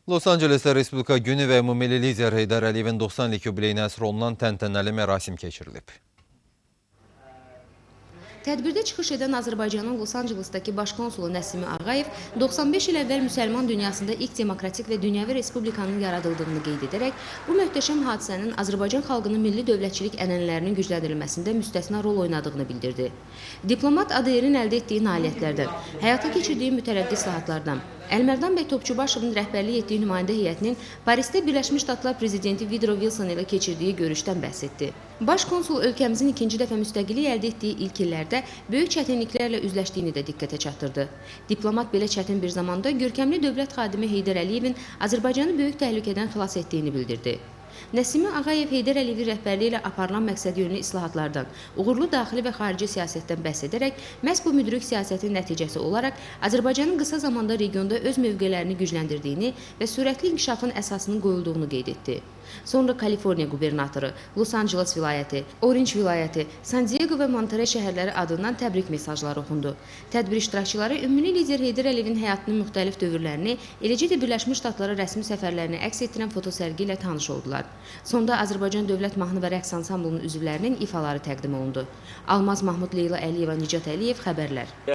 Los Angeles'te Respublika Günü və ümummilli lider Heydər Əliyevin 90 illik yubileyinə əsr olunan təntənəli mərasim keçirilib. Tədbirdə çıxış edən Azərbaycanın Los Angeles'daki baş konsulu Nəsimi Ağayev 95 il əvvəl müsəlman dünyasında ilk demokratik və dünyəvi respublikanın yaradıldığını qeyd edərək, bu möhtəşəm hadisənin Azərbaycan xalqının milli dövlətçilik ənənələrinin gücləndirilməsində müstəsna rol oynadığını bildirdi. Diplomat ADR-in əldə etdiyi nailiyyətlərdən, həyata keçirdiyi mütərəqqi islahatlardan, Əlmərdan bəy Topçubaşovun rəhbərlik etdiyi nümayəndə heyətinin Parisdə Birləşmiş Ştatlar prezidenti Woodrow Wilson ilə keçirdiyi görüşdən bəhs etdi. Baş konsul ölkəmizin ikinci dəfə müstəqillik əldə etdiyi ilk illərdə böyük çətinliklərlə üzləşdiyini də diqqətə çatdırdı. Diplomat belə çətin bir zamanda görkəmli dövlət xadimi Heydər Əliyevin Azərbaycanı böyük təhlükədən xilas etdiyini bildirdi. Nəsimi Ağayev Heydər Əliyevin rəhbərliyi ilə aparılan məqsədyönlü islahatlardan, uğurlu daxili və xarici siyasətdən bəhs edərək, məhz bu müdrik siyasətin nəticəsi olaraq Azərbaycanın qısa zamanda regionda öz mövqelərini gücləndirdiyini və sürətli inkişafın əsasının qoyulduğunu qeyd etdi. Sonra Kaliforniya qubernatoru, Los Angeles vilayəti, Orange vilayəti, San Diego və Monterey şəhərləri adından təbrik mesajları oxundu. Tədbir iştirakçıları ümummilli lider Heydər Əliyevin həyatının müxtəlif dövrlərini, eləcə də Birləşmiş Ştatlara rəsmi səfərlərini əks etdirən fotosərgi ilə tanış oldular. Sonda Azərbaycan Dövlət Mahnı və Rəqs Ansamblının üzvlərinin ifaları təqdim olundu. Almaz Mahmud Leyla Əliyeva, Nicat Əliyev, xəbərlər.